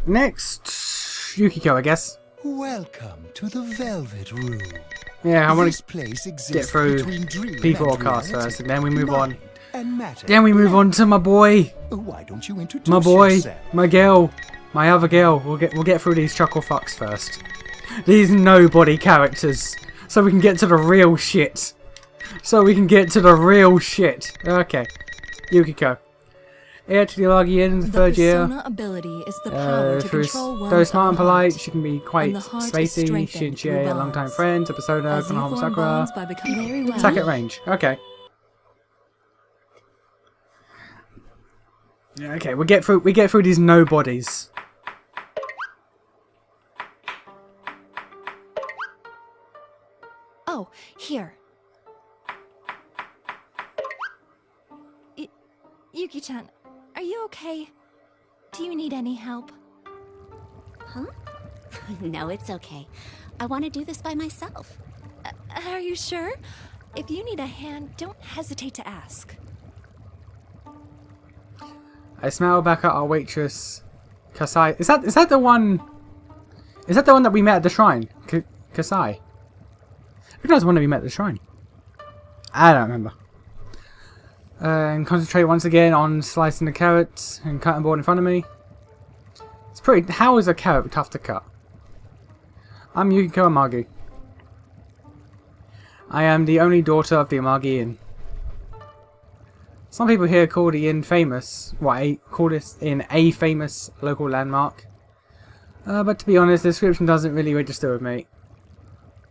Next, Yukiko, I guess. Welcome to the Velvet Room. Yeah, I want This to place exists get through between dream people or and cast reality, first, and then we move on. mind and matter. Then we move on to my boy, Why don't you introduce my boy, yourself? my girl, my other girl. We'll get through these chuckle fucks first. These nobody characters, so we can get to the real shit. Okay, Yukiko. Heir to the Awww in the third year. persona ability is the power to control one's Though smart and own polite, heart. she can be quite And the heart is spacey. strengthened She through a long-time bonds. friend to Persona, As you Konohama form Sakura. bonds by becoming very well. Attack at range. Okay. Yeah, okay, we get through these nobodies. Oh, here. Yuki-chan, are you okay? Do you need any help? Huh? No, it's okay. I want to do this by myself. Are you sure? If you need a hand, don't hesitate to ask. I smile back at our waitress, Kasai. Is that the one? Is that the one that we met at the shrine? Kasai. I think that was the one that we met at the shrine. I don't remember. And concentrate once again on slicing the carrots and cutting board in front of me. It's pretty. How is a carrot tough to cut? I'm Yukiko Amagi. I am the only daughter of the Amagi Inn. Some people here call the inn famous. Call this inn a famous local landmark. But to be honest, the description doesn't really register with me.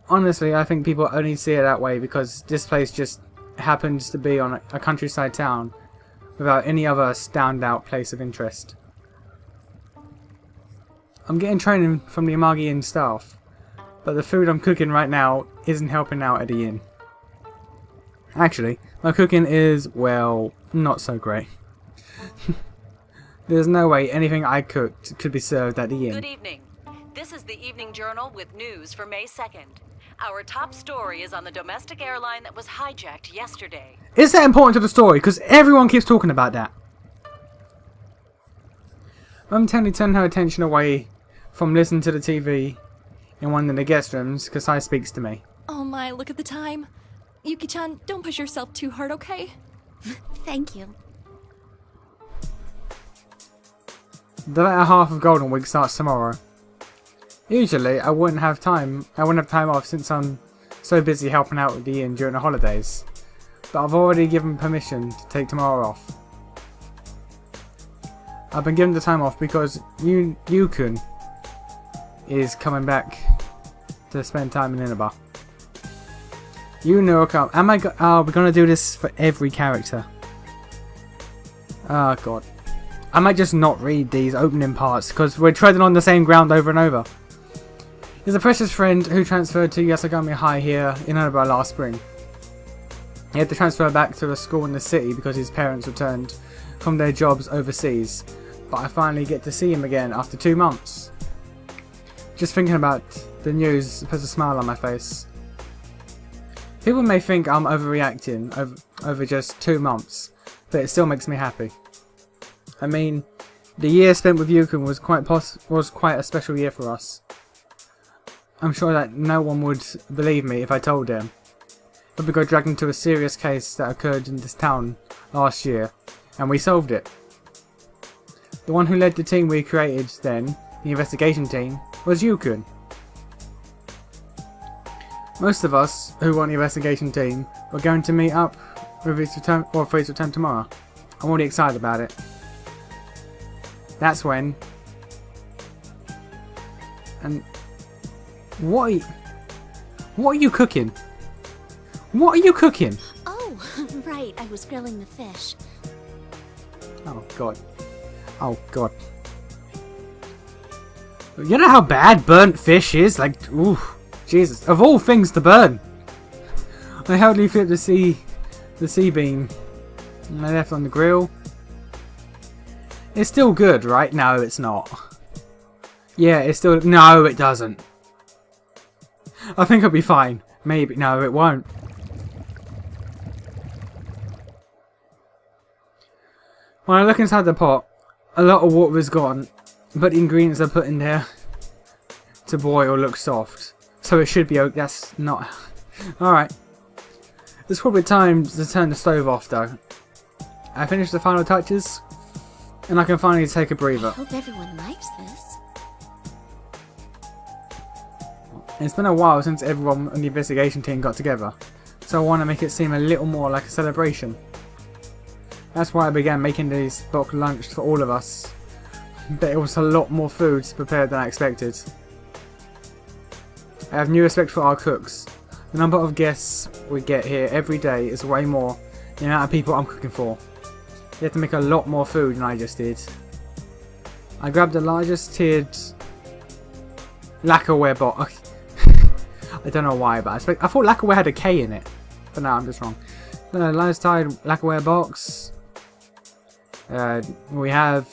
Honestly, I think people only see it that way because this place just happens to be on a countryside town without any other standout place of interest. I'm getting training from the Amagi Inn staff, but the food I'm cooking right now isn't helping out at the inn. Actually, my cooking is, well, not so great. There's no way anything I cooked could be served at the inn. Good evening. This is the Evening Journal with news for May 2nd. Our top story is on the domestic airline that was hijacked yesterday. Is that important to the story? Because everyone keeps talking about that. Momentarily turn her attention away from listening to the TV in one of the guest rooms. Kasai speaks to me. Oh my, look at the time. Yuki-chan, don't push yourself too hard, okay? Thank you. The latter half of Golden Week starts tomorrow. Usually, I wouldn't have time off since I'm so busy helping out with the inn during the holidays. But I've already given permission to take tomorrow off. I've been given the time off because Yukun is coming back to spend time in Inaba. You know, are we gonna do this for every character? Oh god. I might just not read these opening parts because we're treading on the same ground over and over. He's a precious friend who transferred to Yasagami High here in Inaba last spring. He had to transfer back to a school in the city because his parents returned from their jobs overseas. But I finally get to see him again after 2 months. Just thinking about the news puts a smile on my face. People may think I'm overreacting over just 2 months, but it still makes me happy. I mean, the year spent with Yukun was quite a special year for us. I'm sure that no one would believe me if I told them. But we got dragged into a serious case that occurred in this town last year, and we solved it. The one who led the team we created then, the investigation team, was Yukun. Most of us who were on the investigation team were going to meet up with his return, or for his return tomorrow. I'm already excited about it. That's when. And what are you cooking? What are you cooking? Oh, right. I was grilling the fish. Oh god. Oh god. You know how bad burnt fish is? Like, ooh, Jesus. Of all things to burn. I hardly flipped the sea beam. And I left on the grill. It's still good, right? No, it's not. Yeah, it's still... No, it doesn't. I think it'll be fine. Maybe. No, it won't. When I look inside the pot, a lot of water is gone. but the ingredients are put in there to boil look soft. So it should be okay. That's not... Alright. It's probably time to turn the stove off though. I finished the final touches and I can finally take a I breather. hope everyone likes this. It's been a while since everyone on the investigation team got together, so I want to make it seem a little more like a celebration. That's why I began making this bulk lunch for all of us, but it was a lot more food prepared than I expected. I have new respect for our cooks. The number of guests we get here every day is way more than the amount of people I'm cooking for. You have to make a lot more food than I just did. I grabbed the largest tiered lacquerware box. I don't know why, but I thought lacquerware had a K in it. But no, I'm just wrong. The largest tiered lacquerware box. We have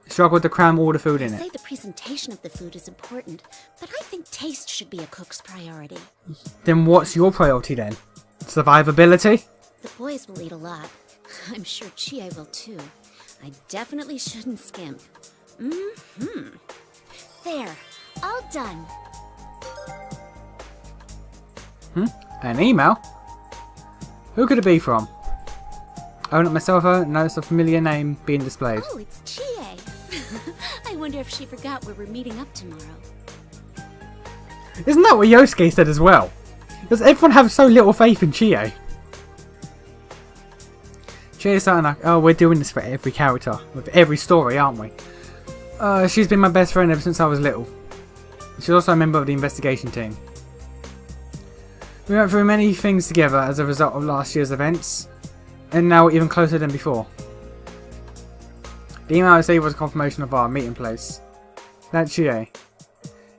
struggled to cram all the food in They it. say the presentation of the food is important, but I think taste should be a cook's priority. Then what's your priority then? Survivability? The boys will eat a lot. I'm sure Chie will too. I definitely shouldn't skimp. There, all done. An email? Who could it be from? I own it myself, notice a familiar name being displayed. Oh, it's Chie. I wonder if she forgot where we're meeting up tomorrow. Isn't that what Yosuke said as well? Does everyone have so little faith in Chie? Chie's starting like, oh, we're doing this for every character, with every story, aren't we? She's been my best friend ever since I was little. She's also a member of the investigation team. We went through many things together as a result of last year's events, and now we're even closer than before. The email I received was a confirmation of our meeting place. That's Chie.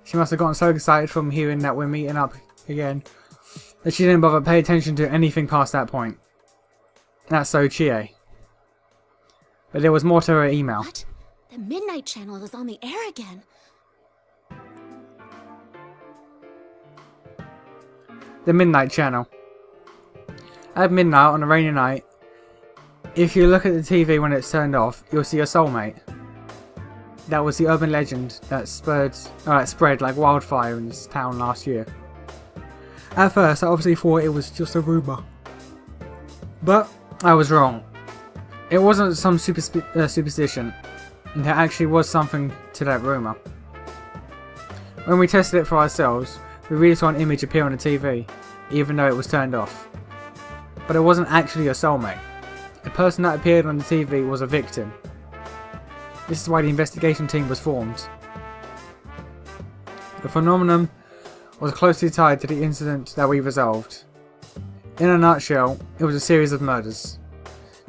She must have gotten so excited from hearing that we're meeting up again that she didn't bother pay attention to anything past that point. That's so Chie. But there was more to her email. What? The Midnight Channel is on the air again. The Midnight Channel. At midnight on a rainy night, if you look at the TV when it's turned off, you'll see a soulmate. That was the urban legend that spread like wildfire in this town last year. At first, I obviously thought it was just a rumour. But I was wrong. It wasn't some superstition. There actually was something to that rumour. When we tested it for ourselves, we really saw an image appear on the TV, even though it was turned off. But it wasn't actually a soulmate. The person that appeared on the TV was a victim. This is why the investigation team was formed. The phenomenon was closely tied to the incident that we resolved. In a nutshell, it was a series of murders.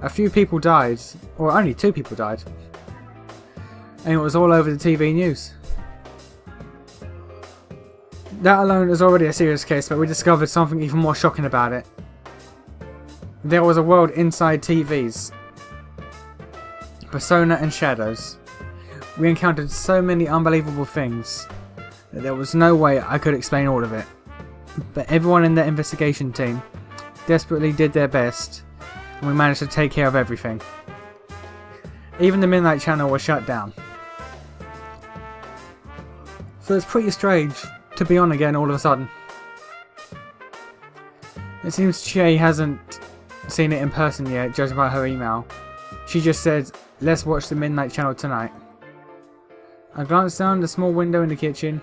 A few people died, or only 2 people died. And it was all over the TV news. That alone is already a serious case, but we discovered something even more shocking about it. There was a world inside TVs. Persona and shadows. We encountered so many unbelievable things that there was no way I could explain all of it. But everyone in the investigation team desperately did their best, and we managed to take care of everything. Even the Midnight Channel was shut down. So it's pretty strange to be on again all of a sudden. It seems Chie hasn't seen it in person yet, judging by her email. She just said, let's watch the Midnight Channel tonight. I glanced down the small window in the kitchen.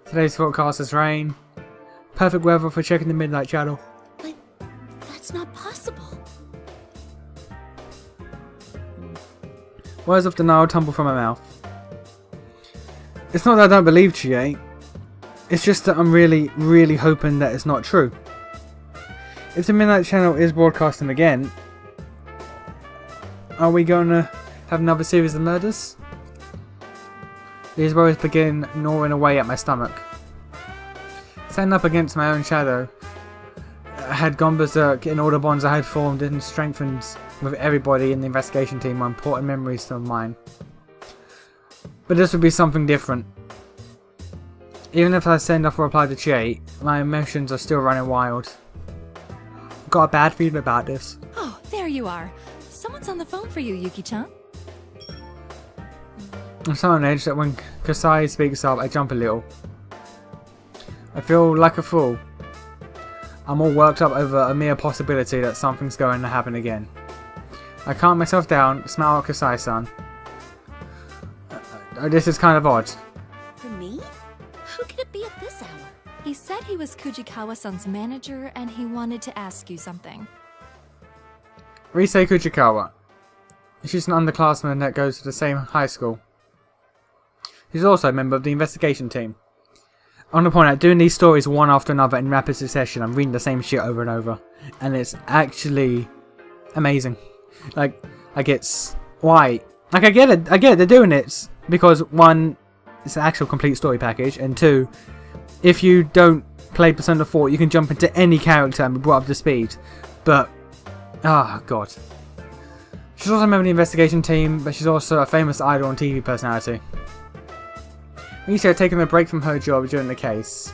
Today's forecast is rain. Perfect weather for checking the Midnight Channel. But that's not possible. Words of denial tumble from her mouth. It's not that I don't believe Chie. It's just that I'm really, really hoping that it's not true. If the Midnight Channel is broadcasting again, are we going to have another series of murders? These worries begin gnawing away at my stomach. Standing up against my own shadow, I had gone berserk in all the bonds I had formed and strengthened with everybody in the investigation team were important memories of mine. But this would be something different. Even if I send off a reply to Chie, my emotions are still running wild. I've got a bad feeling about this. Oh, there you are. Someone's on the phone for you, Yuki-chan. I'm so on edge that when Kasai speaks up, I jump a little. I feel like a fool. I'm all worked up over a mere possibility that something's going to happen again. I calm myself down, smile at Kasai-san. This is kind of odd. For me? Who could it be at this hour? He said he was Kujikawa-san's manager and he wanted to ask you something. Rise Kujikawa. She's an underclassman that goes to the same high school. She's also a member of the investigation team. I want to point out, doing these stories one after another in rapid succession, I'm reading the same shit over and over. And it's actually amazing. Like, why? Like, I get it, they're doing it because one, it's an actual complete story package, and two, if you don't play Persona 4, you can jump into any character and be brought up to speed. But, god. She's also a member of the investigation team, but she's also a famous idol and TV personality. Risa had taken a break from her job during the case,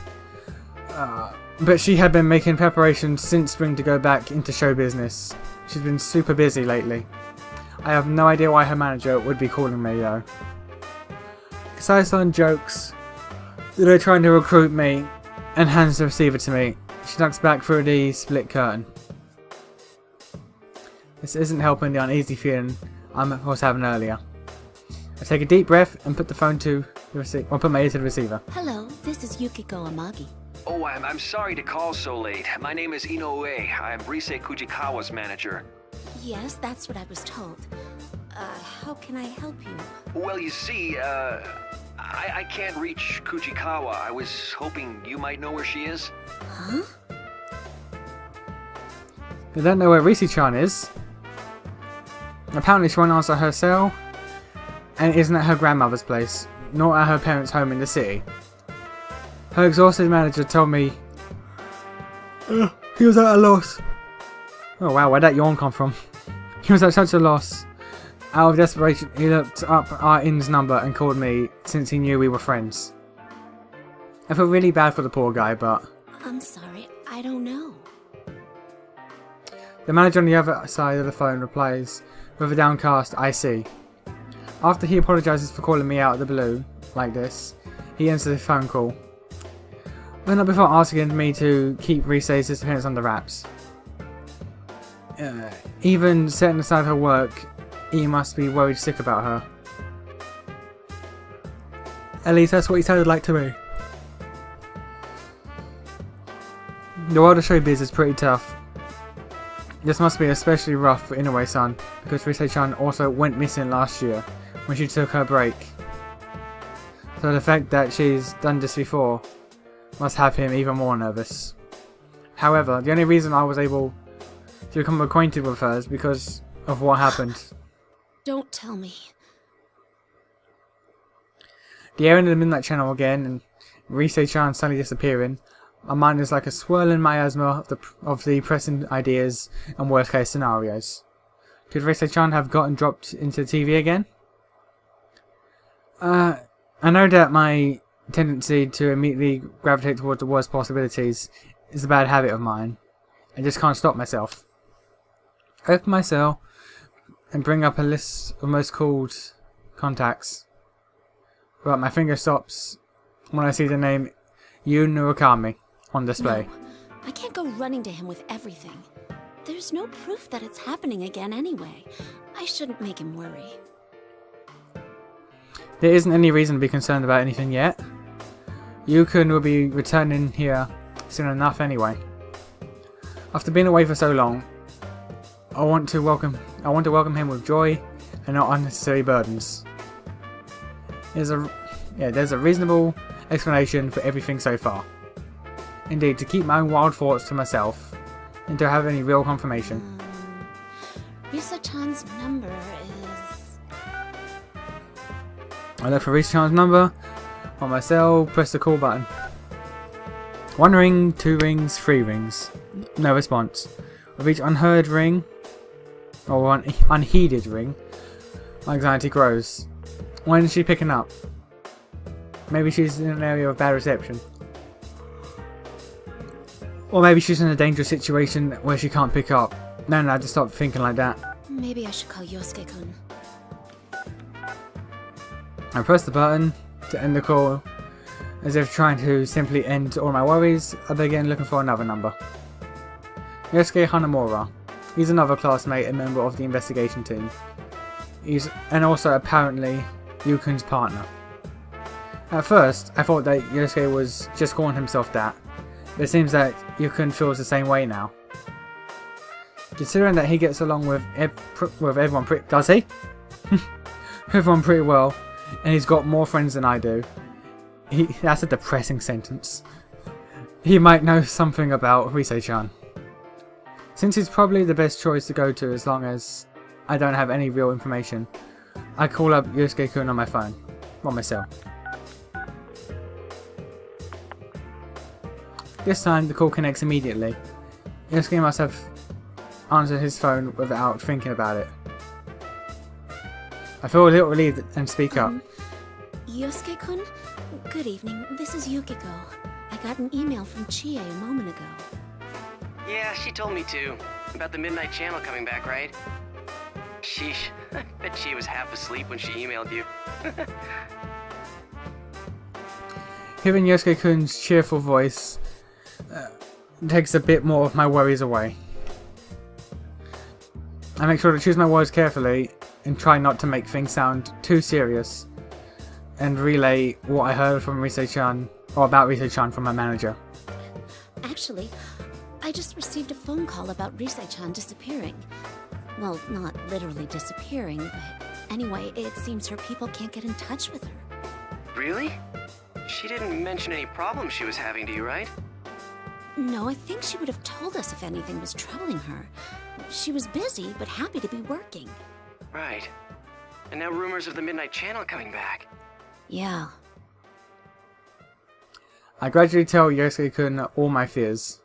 but she had been making preparations since spring to go back into show business. She's been super busy lately. I have no idea why her manager would be calling me though. Kasai-san jokes that they're trying to recruit me and hands the receiver to me. She looks back through the split curtain. This isn't helping the uneasy feeling I was having earlier. I take a deep breath and put the phone to the receiver, or put my ear to the receiver. Hello, this is Yukiko Amagi. Oh, I'm sorry to call so late. My name is Inoue. I'm Rise Kujikawa's manager. Yes, that's what I was told. How can I help you? Well, you see, I can't reach Kujikawa. I was hoping you might know where she is. Huh? I don't know where Risi-chan is. Apparently she won't answer her cell, and it isn't at her grandmother's place, nor at her parents' home in the city. Her exhausted manager told me he was at a loss. Oh wow, where'd that yawn come from? He was at such a loss. Out of desperation, he looked up our inn's number and called me since he knew we were friends. I feel really bad for the poor guy, but... I'm sorry, I don't know. The manager on the other side of the phone replies with a downcast "I see." After he apologises for calling me out of the blue, like this, he ends the phone call. But not before asking me to keep Rise's disappearance under wraps. Even setting aside her work, he must be worried sick about her. At least that's what he sounded like to me. The world of showbiz is pretty tough. This must be especially rough for Inoue-san, because Rise-chan also went missing last year when she took her break. So the fact that she's done this before must have him even more nervous. However, the only reason I was able to become acquainted with her is because of what happened. Don't tell me. The air in the Midnight Channel again, and Rise-chan suddenly disappearing. My mind is like a swirling miasma of the pressing ideas and worst case scenarios. Could Rise-chan have gotten dropped into TV again? I know that my tendency to immediately gravitate towards the worst possibilities is a bad habit of mine. I just can't stop myself. I open my cell and bring up a list of most called contacts. But my finger stops when I see the name Yu Murakami on display. No, I can't go running to him with everything. There's no proof that it's happening again anyway. I shouldn't make him worry. There isn't any reason to be concerned about anything yet. Yukun will be returning here soon enough anyway. After being away for so long, I want to welcome him with joy and not unnecessary burdens. There's a reasonable explanation for everything so far. Indeed, to keep my own wild thoughts to myself, and to have any real confirmation. Risa-chan's number is... I look for Risa-chan's number on my cell, press the call button. 1 ring, 2 rings, 3 rings. No response. With each unheard ring, or unheeded ring, my anxiety grows. When is she picking up? Maybe she's in an area of bad reception. Or maybe she's in a dangerous situation where she can't pick up. No, I just stop thinking like that. Maybe I should call Yosuke-kun. I press the button to end the call. As if trying to simply end all my worries, I begin looking for another number. Yosuke Hanamura. He's another classmate and member of the investigation team. And also apparently Yukun's partner. At first, I thought that Yosuke was just calling himself that, but it seems that Yukun feels the same way now. Considering that he gets along with everyone does he? Everyone pretty well, and he's got more friends than I do. That's a depressing sentence. He might know something about Risei-chan. Since he's probably the best choice to go to as long as I don't have any real information, I call up Yosuke-kun on my phone. On my cell. This time the call connects immediately. Yosuke must have answered his phone without thinking about it. I feel a little relieved and speak up. Yosuke-kun? Good evening, this is Yukiko. I got an email from Chie a moment ago. Yeah, she told me too. About the Midnight Channel coming back, right? Sheesh, I bet she was half asleep when she emailed you. Hearing Yosuke-kun's cheerful voice takes a bit more of my worries away. I make sure to choose my words carefully and try not to make things sound too serious, and relay what I heard from Risei-chan, or about Risei-chan from my manager. Actually, I just received a phone call about Risei-chan disappearing. Well, not literally disappearing, but anyway, it seems her people can't get in touch with her. Really? She didn't mention any problems she was having to you, right? No, I think she would have told us if anything was troubling her. She was busy, but happy to be working. Right. And now rumors of the Midnight Channel coming back. Yeah. I gradually tell Yosuke-kun all my fears.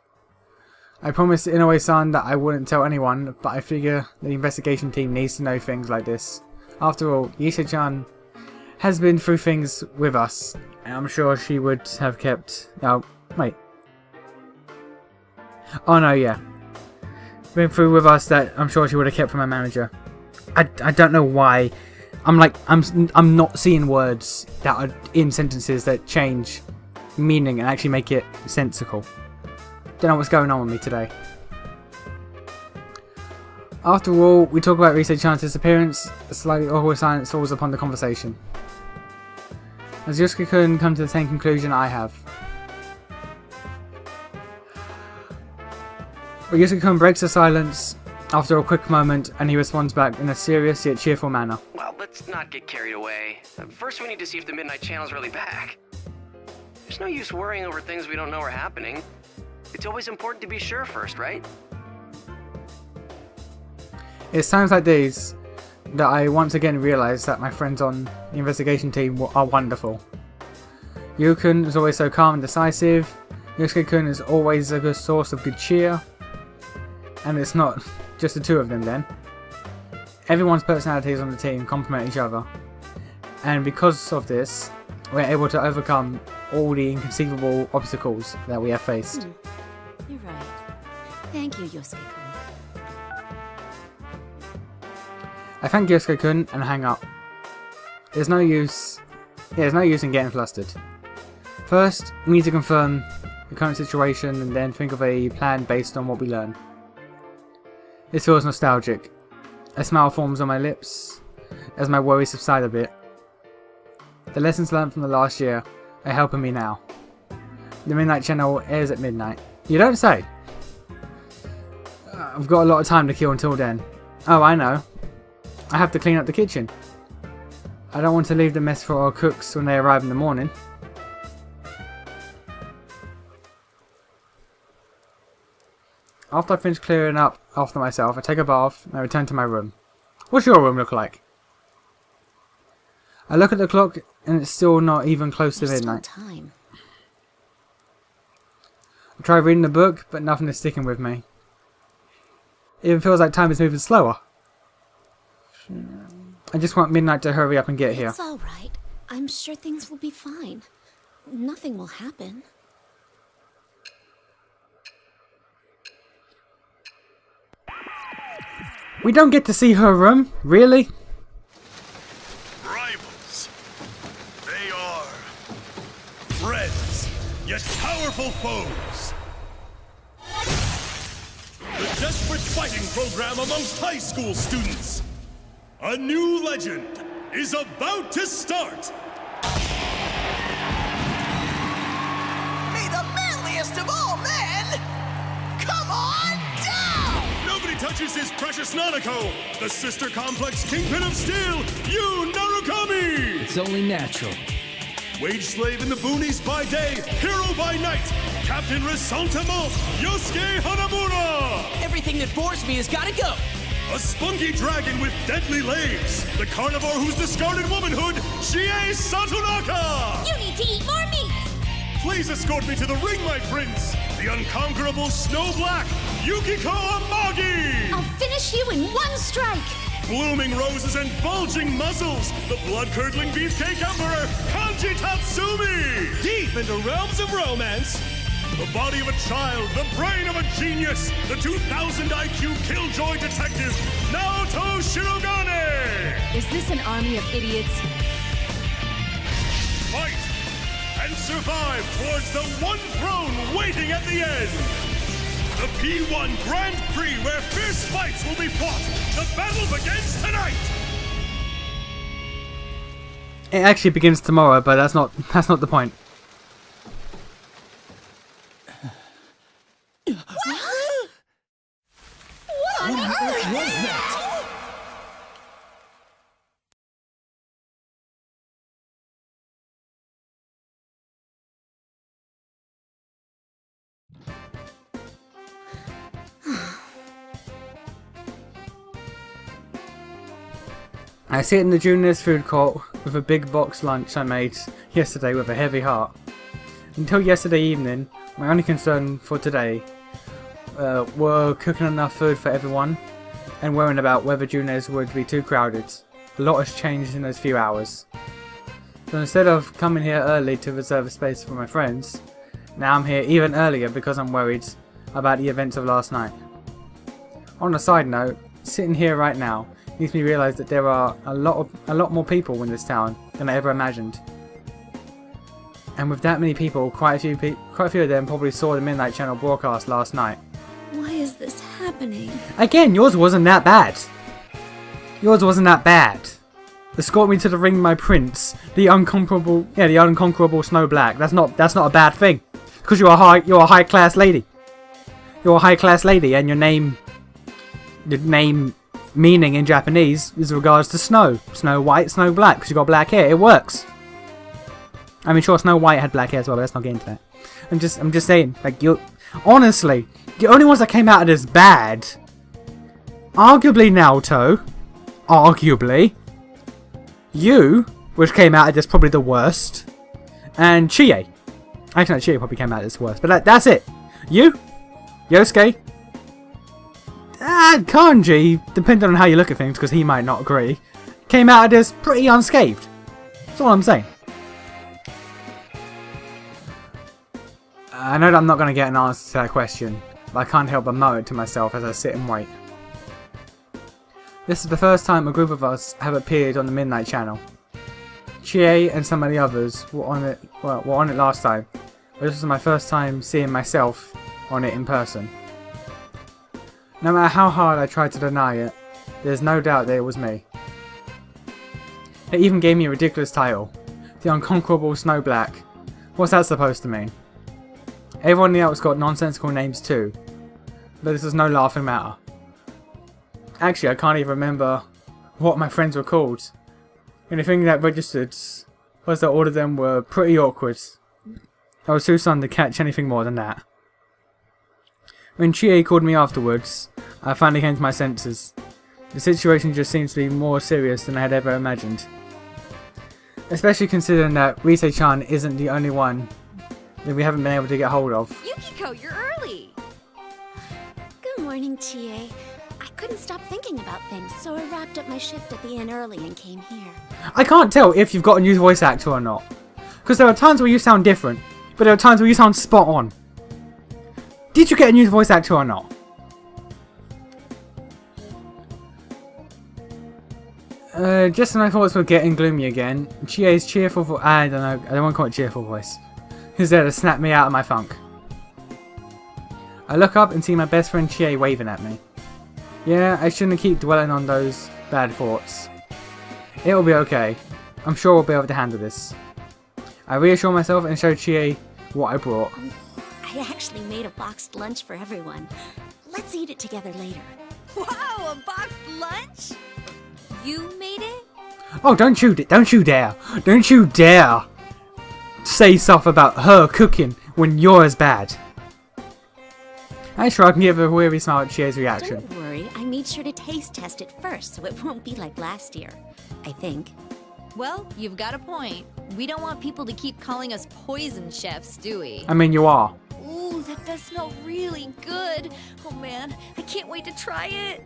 I promised Inoue-san that I wouldn't tell anyone, but I figure the investigation team needs to know things like this. After all, Risei-chan has been through things with us, and I'm sure she would have kept... Oh, wait. Oh no, yeah. Been through with us that I'm sure she would have kept from my manager. I don't know why. I'm not seeing words that are in sentences that change meaning and actually make it sensical. Don't know what's going on with me today. After all, we talk about Risei-chan's disappearance. A slightly awkward silence falls upon the conversation. As Yosuke-kun come to the same conclusion I have. But Yosuke-kun breaks the silence after a quick moment, and he responds back in a serious yet cheerful manner. Well, let's not get carried away. First we need to see if the Midnight Channel's really back. There's no use worrying over things we don't know are happening. It's always important to be sure first, right? It's times like these that I once again realise that my friends on the investigation team are wonderful. Yukun is always so calm and decisive. Yosuke-kun is always a good source of good cheer. And it's not just the two of them then. Everyone's personalities on the team complement each other. And because of this, we're able to overcome all the inconceivable obstacles that we have faced. You're right. Thank you, Yosuke-kun. I thank Yosuke-kun and hang up. There's no use in getting flustered. First, we need to confirm the current situation and then think of a plan based on what we learn. This feels nostalgic. A smile forms on my lips as my worries subside a bit. The lessons learned from the last year are helping me now. The Midnight Channel airs at midnight. You don't say! I've got a lot of time to kill until then. Oh, I know. I have to clean up the kitchen. I don't want to leave the mess for our cooks when they arrive in the morning. After I finish clearing up after myself, I take a bath and I return to my room. What's your room look like? I look at the clock and it's still not even close to midnight. Still time. I try reading the book, but nothing is sticking with me. It even feels like time is moving slower. I just want midnight to hurry up and get here. It's alright. I'm sure things will be fine. Nothing will happen. We don't get to see her room, really? Rivals. yet powerful foes. The desperate fighting program amongst high school students. A new legend is about to start. May the manliest of all men come on down! Nobody touches his precious Nanako, the sister complex kingpin of steel, Yu Narukami! It's only natural. Wage slave in the boonies by day, hero by night, Captain Resentiment, Yosuke Hanamura! Everything that bores me has gotta go! A spunky dragon with deadly legs, the carnivore who's discarded womanhood, Chie Satonaka! You need to eat more meat! Please escort me to the ring, my prince, the unconquerable Snow Black, Yukiko Amagi! I'll finish you in one strike! Blooming roses and bulging muzzles, the blood-curdling beefcake emperor, Kanji Tatsumi! Deep into realms of romance, the body of a child, the brain of a genius, the 2000 IQ killjoy detective, Naoto Shirogane! Is this an army of idiots? Fight and survive towards the one throne waiting at the end! The P1 Grand Prix where fierce fights will be fought! The battle begins tonight! It actually begins tomorrow, but that's not the point. What on earth was that? I sit in the juniors food court with a big box lunch I made yesterday with a heavy heart. Until yesterday evening, my only concern for today were cooking enough food for everyone and worrying about whether juniors would be too crowded. A lot has changed in those few hours. So instead of coming here early to reserve a space for my friends, now I'm here even earlier because I'm worried about the events of last night. On a side note, sitting here right now makes me realise that there are a lot more people in this town than I ever imagined. And with that many people, quite a few of them probably saw the Midnight Channel broadcast last night. Why is this happening? Again, yours wasn't that bad. Yours wasn't that bad. Escort me to the ring, my prince. The unconquerable Snow Black. That's not a bad thing. Because you're a high class lady. You're a high class lady, and your name meaning in Japanese is regards to snow. Snow White, Snow Black, because you got black hair. It works. I mean, sure, Snow White had black hair as well, but let's not get into that. I'm just saying, like, honestly, the only ones that came out of this bad, arguably Naoto, arguably, you, which came out of this probably the worst, and Chie. Actually, no, Chie probably came out of this worst, but that's it. You, Yosuke, Kanji, depending on how you look at things, because he might not agree, came out of this pretty unscathed. That's all I'm saying. I know that I'm not going to get an answer to that question, but I can't help but mutter it to myself as I sit and wait. This is the first time a group of us have appeared on the Midnight Channel. Chie and some of the others were on it last time, but this was my first time seeing myself on it in person. No matter how hard I tried to deny it, there's no doubt that it was me. They even gave me a ridiculous title, the Unconquerable Snow Black. What's that supposed to mean? Everyone else got nonsensical names too, but this was no laughing matter. Actually, I can't even remember what my friends were called. The only thing that registered was that all of them were pretty awkward. I was too stunned to catch anything more than that. When Chie called me afterwards, I finally came to my senses. The situation just seems to be more serious than I had ever imagined. Especially considering that Rise-chan isn't the only one that we haven't been able to get hold of. Yukiko, you're early! Good morning, Chie. I couldn't stop thinking about things, so I wrapped up my shift at the inn early and came here. I can't tell if you've got a new voice actor or not. Because there are times where you sound different, but there are times where you sound spot on. Did you get a new voice actor or not? Just when I thought it was getting gloomy again, Chie's cheerful I don't want to call it cheerful voice. who's there to snap me out of my funk. I look up and see my best friend Chie waving at me. Yeah, I shouldn't keep dwelling on those bad thoughts. It'll be okay. I'm sure we'll be able to handle this. I reassure myself and show Chie what I brought. I actually made a boxed lunch for everyone. Let's eat it together later. Wow, a boxed lunch? You made it? Oh, don't you dare say stuff about her cooking when you're as bad. I shrug and give a weary smile at Chie's reaction. Don't worry, I made sure to taste test it first so it won't be like last year. I think. Well, you've got a point. We don't want people to keep calling us poison chefs, do we? I mean, you are. Ooh, that does smell really good. Oh man, I can't wait to try it.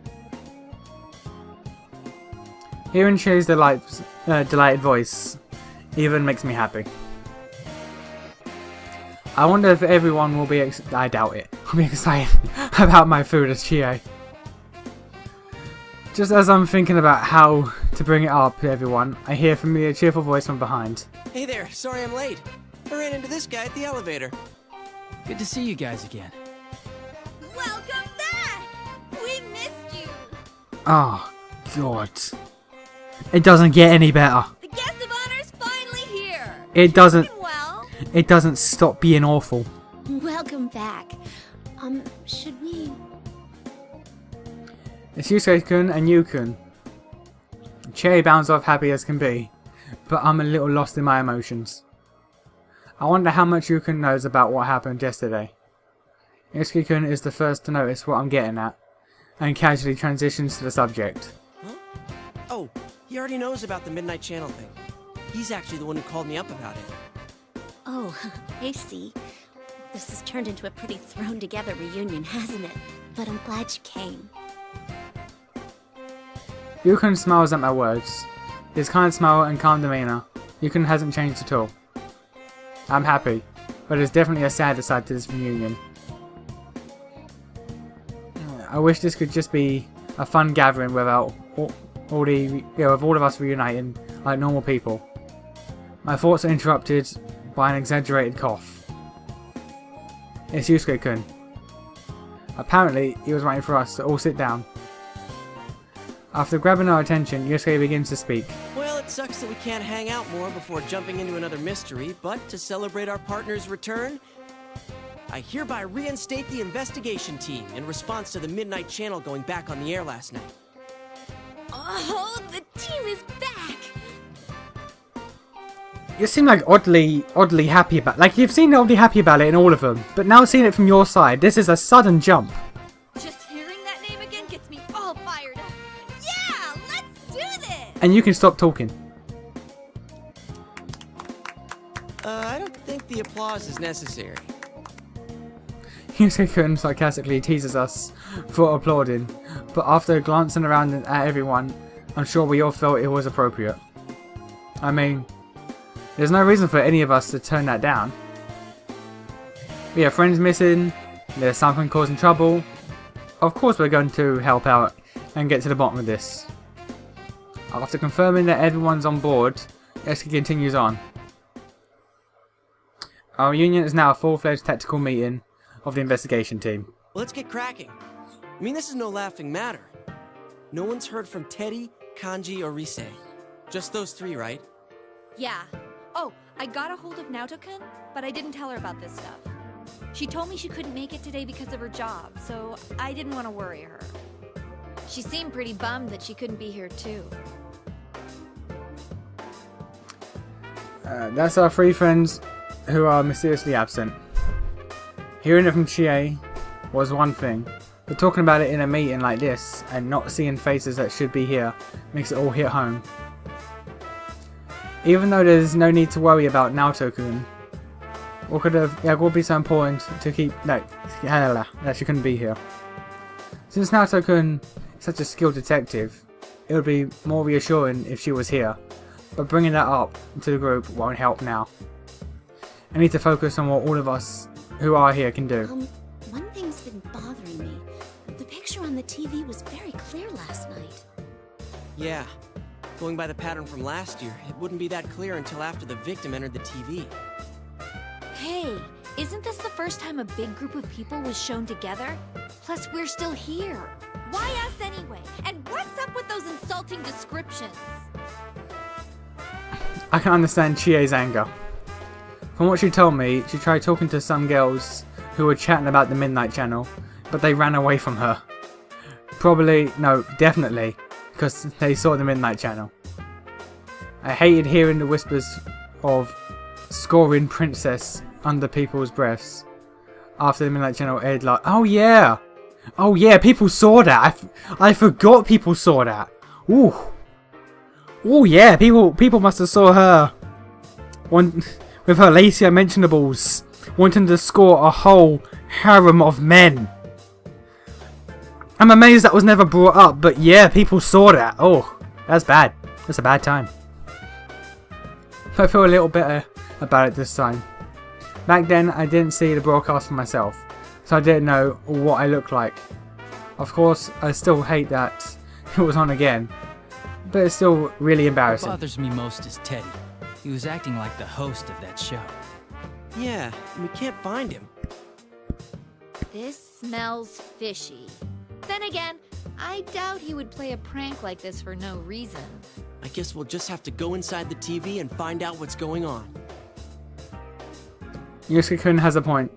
Hearing Chie's delighted voice even makes me happy. I wonder if everyone will be I doubt it. Will be excited about my food as Chie. Just as I'm thinking about how to bring it up to everyone, I hear from me a cheerful voice from behind. Hey there, sorry I'm late. I ran into this guy at the elevator. Good to see you guys again. Welcome back! We missed you! Oh, God. It doesn't get any better. The guest of honor's finally here! It doesn't. Well, It doesn't stop being awful. Welcome back. Should we... It's Yusuke-kun and Yu-kun. Chie bounds off happy as can be, but I'm a little lost in my emotions. I wonder how much Yu-kun knows about what happened yesterday. Yusuke-kun is the first to notice what I'm getting at, and casually transitions to the subject. Huh? Oh, he already knows about the Midnight Channel thing. He's actually the one who called me up about it. Oh, I see. This has turned into a pretty thrown-together reunion, hasn't it? But I'm glad you came. Yu-kun smiles at my words. His kind smile and calm demeanour. Yu-kun hasn't changed at all. I'm happy, but there's definitely a sadder side to this reunion. I wish this could just be a fun gathering without with all of us reuniting like normal people. My thoughts are interrupted by an exaggerated cough. It's Yusuke-kun. Apparently, he was waiting for us to all sit down. After grabbing our attention, Yusuke begins to speak. Well, it sucks that we can't hang out more before jumping into another mystery, but to celebrate our partner's return, I hereby reinstate the investigation team in response to the Midnight Channel going back on the air last night. oh, the team is back! You seem like oddly happy about. Like you've seen oddly happy about it in all of them, but now seeing it from your side, this is a sudden jump. Just hearing that name again gets me all fired up. Yeah, let's do this! And you can stop talking. I don't think the applause is necessary. Yusuke-kun sarcastically teases us for applauding, but after glancing around at everyone, I'm sure we all felt it was appropriate. I mean, there's no reason for any of us to turn that down. We have friends missing, there's something causing trouble. Of course we're going to help out and get to the bottom of this. After confirming that everyone's on board, Eski continues on. Our union is now a full-fledged tactical meeting of the investigation team. Let's get cracking. I mean, this is no laughing matter. No one's heard from Teddy, Kanji, or Rise. Just those three, right? Yeah. Oh, I got a hold of Naoto-kun, but I didn't tell her about this stuff. She told me she couldn't make it today because of her job, so I didn't want to worry her. She seemed pretty bummed that she couldn't be here too. That's our three friends who are mysteriously absent. Hearing it from Chie was one thing, but talking about it in a meeting like this and not seeing faces that should be here makes it all hit home. Even though there's no need to worry about Naoto-kun, it would be so important to keep that she couldn't be here. Since Naoto-kun is such a skilled detective, it would be more reassuring if she was here, but bringing that up to the group won't help now. I need to focus on what all of us who are here can do. One thing's been bothering me. The picture on the TV was very clear last night. Yeah. Going by the pattern from last year, it wouldn't be that clear until after the victim entered the TV. Hey, isn't this the first time a big group of people was shown together? Plus, we're still here. Why us anyway? And what's up with those insulting descriptions? I can understand Chie's anger. From what she told me, she tried talking to some girls who were chatting about the Midnight Channel, but they ran away from her. Probably, no, definitely, because they saw the Midnight Channel. I hated hearing the whispers of scoring princess under people's breaths after the Midnight Channel aired. Like, oh yeah, people saw that. I forgot people saw that. Ooh, oh yeah, people must have saw her with her lacy unmentionables, wanting to score a whole harem of men. I'm amazed that was never brought up, but yeah, people saw that. Oh, that's bad. That's a bad time. I feel a little better about it this time. Back then, I didn't see the broadcast for myself, so I didn't know what I looked like. Of course, I still hate that it was on again, but it's still really embarrassing. What bothers me most is Teddy. He was acting like the host of that show. Yeah, we can't find him. This smells fishy. Then again, I doubt he would play a prank like this for no reason. I guess we'll just have to go inside the TV and find out what's going on. Yosuke-kun has a point.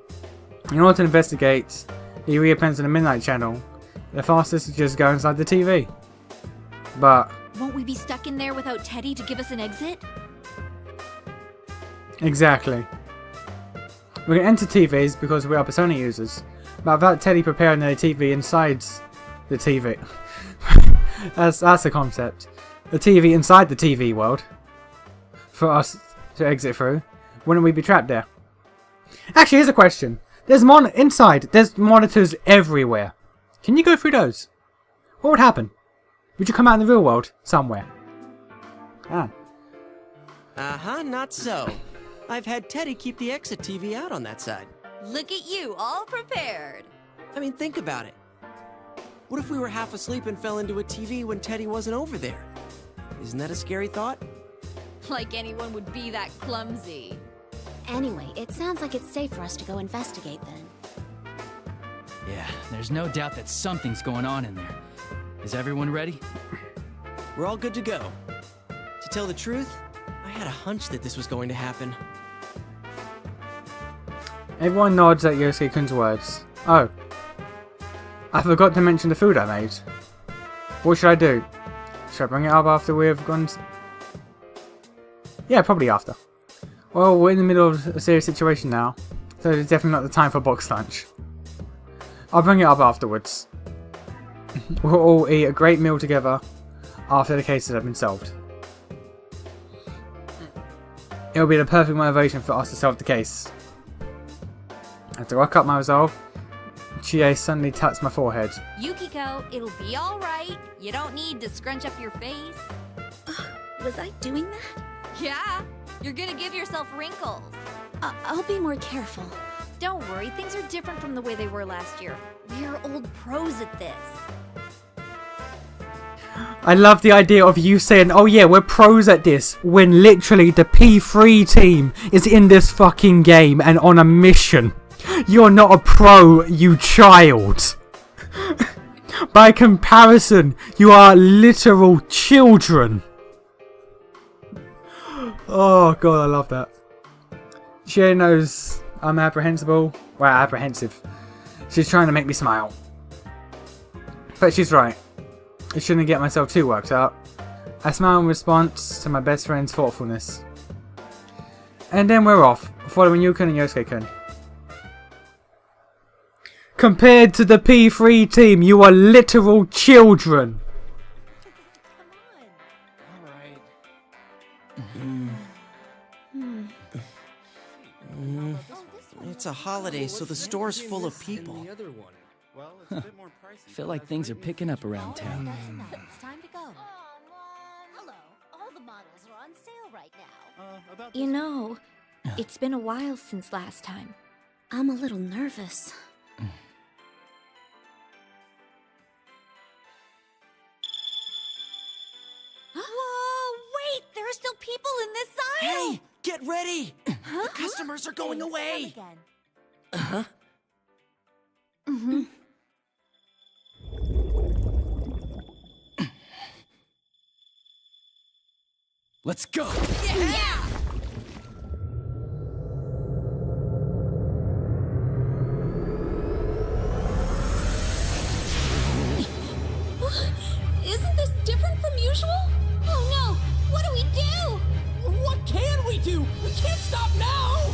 In order to investigate the reappearance of the Midnight Channel, the fastest is just go inside the TV. But won't we be stuck in there without Teddy to give us an exit? exactly. We can enter TVs because we are Persona users, but without Teddy preparing the TV inside the TV. that's the concept. The TV inside the TV world for us to exit through. Wouldn't we be trapped there? Actually, here's a question. There's there's monitors everywhere. Can you go through those? What would happen? Would you come out in the real world somewhere? Ah. Not so. I've had Teddy keep the exit TV out on that side. Look at you, all prepared. I mean, think about it. What if we were half asleep and fell into a TV when Teddy wasn't over there? Isn't that a scary thought? Like anyone would be that clumsy. Anyway, it sounds like it's safe for us to go investigate then. Yeah, there's no doubt that something's going on in there. Is everyone ready? We're all good to go. To tell the truth, I had a hunch that this was going to happen. Everyone nods at Yosuke-kun's words. Oh. I forgot to mention the food I made. What should I do? Should I bring it up after we've gone? Yeah, probably after. Well, we're in the middle of a serious situation now, so it's definitely not the time for box lunch. I'll bring it up afterwards. We'll all eat a great meal together after the cases have been solved. It'll be the perfect motivation for us to solve the case. After I cut my resolve, Chie suddenly taps my forehead. Yukiko, it'll be alright. You don't need to scrunch up your face. Was I doing that? Yeah, you're gonna give yourself wrinkles. I'll be more careful. Don't worry, things are different from the way they were last year. We're old pros at this. I love the idea of you saying, oh yeah, we're pros at this, when literally the P3 team is in this fucking game and on a mission. You're not a pro, you child. By comparison, you are literal children. Oh god, I love that. She knows I'm apprehensible. Well, apprehensive. She's trying to make me smile. But she's right. I shouldn't get myself too worked up. I smile in response to my best friend's thoughtfulness. And then we're off, following Yukon and Yosuke-kun. Compared to the P3 team, you are literal children. It's a holiday, so the store's full of people. Feel like things are picking up around town. It's time to go. Hello. All the models are on sale right now. You know, it's been a while since last time. I'm a little nervous. Whoa, wait! There are still people in this aisle! Hey, get ready! The customers are going away! Again. Let's go! Yeah! Isn't this different from usual? Oh no! What do we do? What can we do? We can't stop now!